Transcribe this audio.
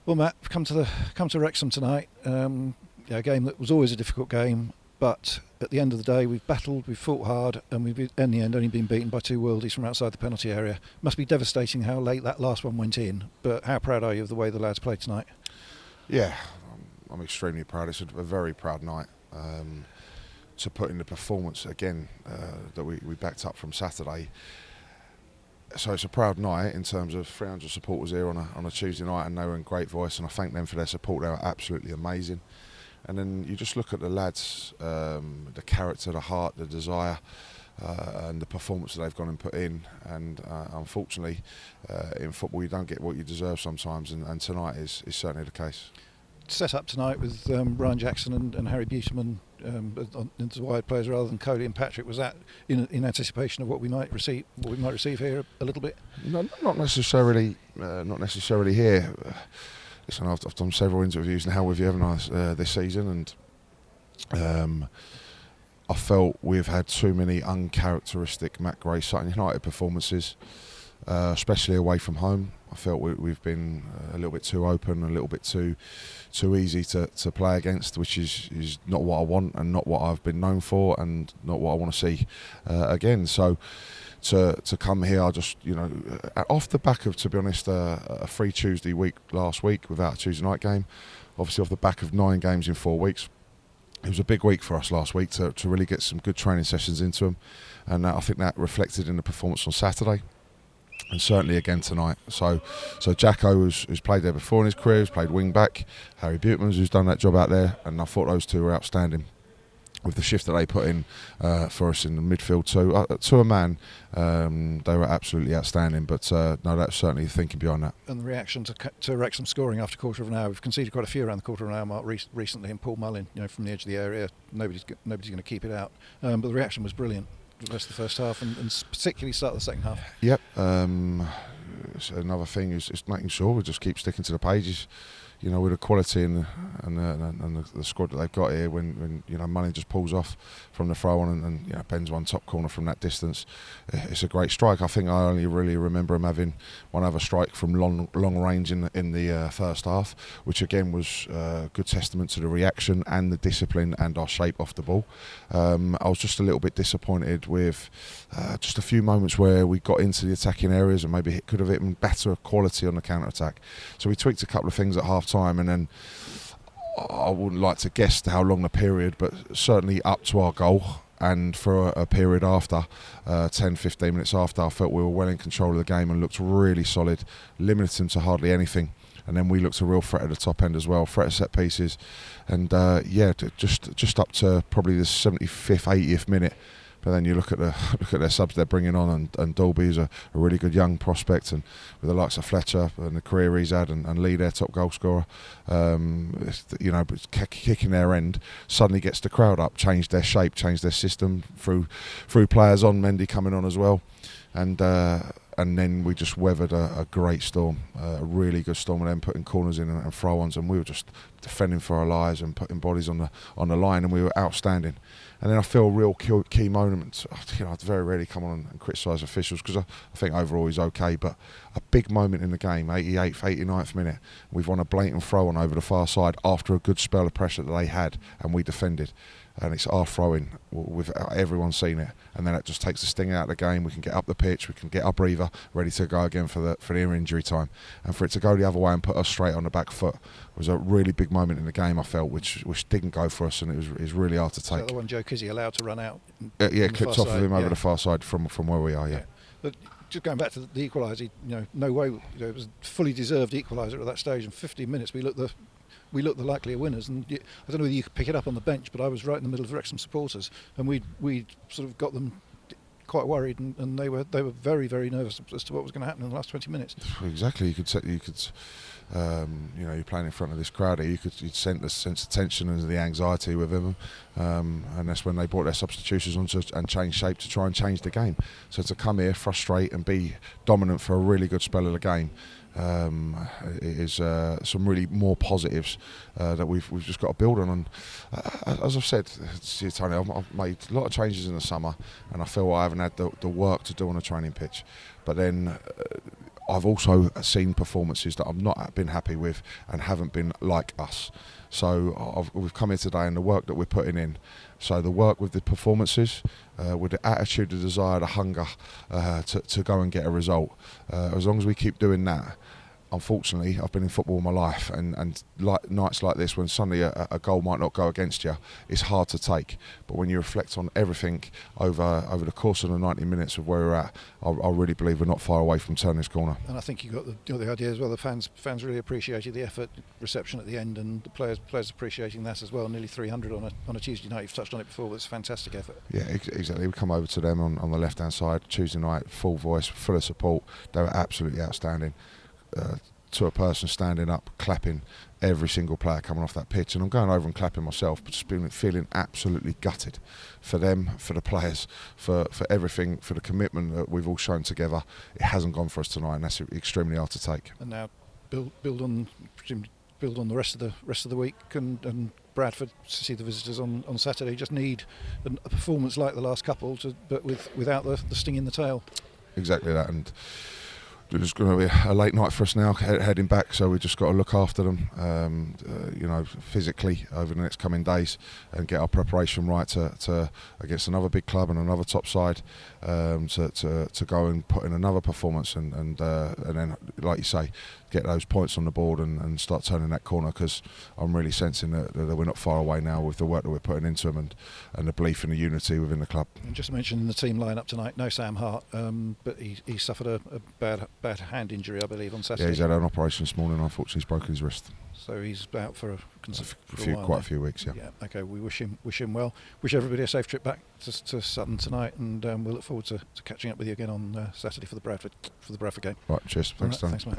Well, Matt, we've come to Wrexham tonight. Yeah, a game that was always a difficult game, but at the end of the day, we've battled, we've fought hard, and we've in the end only been beaten by two worldies from outside the penalty area. Must be devastating how late that last one went in. But how proud are you of the way the lads played tonight? Yeah, I'm extremely proud. It's a very proud night to put in the performance again that we backed up from Saturday. So it's a proud night in terms of 300 supporters here on a Tuesday night, and they were in great voice, and I thank them for their support. They were absolutely amazing. And then you just look at the lads, the character, the heart, the desire, and the performance that they've gone and put in. And unfortunately, in football you don't get what you deserve sometimes, and tonight is certainly the case. Set up tonight with Ryan Jackson and Harry Buterman as wide players rather than Cody and Patrick. Was that in anticipation of what we might receive? What we might receive here a little bit? No, not necessarily. Not necessarily here. Listen, I've done several interviews now with you, haven't I, this season, and I felt we've had too many uncharacteristic Matt Gray Sutton United performances, especially away from home. I felt we've been a little bit too open, a little bit too easy to play against, which is not what I want and not what I've been known for and not what I want to see again. So to come here, I just, off the back of, to be honest, a free Tuesday week last week without a Tuesday night game, obviously off the back of 9 games in 4 weeks, it was a big week for us last week to really get some good training sessions into them, and I think that reflected in the performance on Saturday. And certainly again tonight. So Jacko, who's played there before in his career, who's played wing back. Harry Buterman, who's done that job out there, and I thought those two were outstanding with the shift that they put in for us in the midfield. So to a man, they were absolutely outstanding. But no, that's certainly thinking behind that. And the reaction to Wrexham scoring after a quarter of an hour. We've conceded quite a few around the quarter of an hour mark recently, and Paul Mullin, from the edge of the area, nobody's going to keep it out. But the reaction was brilliant. The rest of the first half and particularly start of the second half. Yep. So another thing is making sure we just keep sticking to the pages. With the quality and the squad that they've got here, when Mullin just pulls off from the throw on and bends one top corner from that distance, it's a great strike. I think I only really remember him having one other strike from long range in the first half, which again was a good testament to the reaction and the discipline and our shape off the ball. I was just a little bit disappointed with just a few moments where we got into the attacking areas and maybe could have hit better quality on the counter attack. So we tweaked a couple of things at half time, and then I wouldn't like to guess how long the period, but certainly up to our goal, and for a period after 10-15 minutes after, I felt we were well in control of the game and looked really solid, limited them to hardly anything. And then we looked a real threat at the top end as well, threat of set pieces, and just up to probably the 75th, 80th minute. But then you look at their subs they're bringing on, and Dolby is a really good young prospect, and with the likes of Fletcher and the career he's had, and Lee, their top goal scorer, kicking their end, suddenly gets the crowd up, changed their shape, changed their system through players on, Mendy coming on as well, and then we just weathered a great storm, a really good storm, and then putting corners in and throw-ons, and we were just defending for our lives and putting bodies on the line, and we were outstanding. And then I feel a real key moment. I'd very rarely come on and criticise officials because I think overall he's okay, but a big moment in the game, 88th, 89th minute, we've won a blatant throw-on over the far side after a good spell of pressure that they had, and we defended. And it's our throw-in with everyone seeing it, and then it just takes the sting out of the game. We can get up the pitch, we can get our breather ready to go again for the injury time, and for it to go the other way and put us straight on the back foot was a really big moment in the game, I felt, which didn't go for us, and it was really hard to take. Is that the one Joe Kizzy allowed to run out? Clipped off of him over the far side from where we are. Yeah. But just going back to the equaliser, no way, it was a fully deserved equaliser at that stage. In 15 minutes, we looked the likelier winners, and I don't know whether you could pick it up on the bench, but I was right in the middle of Wrexham supporters, and we sort of got them quite worried, and they were very, very nervous as to what was going to happen in the last 20 minutes. Exactly, you're playing in front of this crowd here. You'd sense the tension and the anxiety with them, and that's when they brought their substitutions on and changed shape to try and change the game. So to come here, frustrate, and be dominant for a really good spell of the game. Is some really more positives that we've just got to build on. And as I've said to you, Tony, I've made a lot of changes in the summer, and I feel I haven't had the work to do on a training pitch. but then I've also seen performances that I've not been happy with and haven't been like us. So we've come here today, and the work that we're putting in, so the work with the performances, with the attitude, the desire, the hunger to go and get a result, as long as we keep doing that. Unfortunately, I've been in football all my life, and like nights like this, when suddenly a goal might not go against you, it's hard to take. But when you reflect on everything over the course of the 90 minutes of where we're at, I really believe we're not far away from turning this corner. And I think you got the idea as well. The fans really appreciated the effort, reception at the end, and the players appreciating that as well. Nearly 300 on a Tuesday night. You've touched on it before, but it's a fantastic effort. Yeah, exactly. We come over to them on the left-hand side Tuesday night, full voice, full of support. They were absolutely outstanding. To a person standing up, clapping every single player coming off that pitch, and I'm going over and clapping myself, but just feeling absolutely gutted for them, for the players, for everything, for the commitment that we've all shown together. It hasn't gone for us tonight, and that's extremely hard to take. And now build on the rest of the week, and Bradford to see the visitors on Saturday. Just need a performance like the last couple, but without the sting in the tail. Exactly that, and it's going to be a late night for us now, heading back, so we've just got to look after them, physically over the next coming days, and get our preparation right to against another big club and another top side, to go and put in another performance, and then, like you say, get those points on the board and start turning that corner, because I'm really sensing that we're not far away now with the work that we're putting into them and the belief in the unity within the club. And just mentioning the team line-up tonight, no Sam Hart, but he suffered a bad hand injury, I believe, on Saturday. Yeah, he's had an operation this morning. Unfortunately, he's broken his wrist. So he's out for quite a few weeks. Yeah. Yeah. Okay. We wish him well. Wish everybody a safe trip back to Sutton tonight, and we'll look forward to catching up with you again on Saturday for the Bradford game. Right. Cheers. Thanks, Dan. Thanks, mate.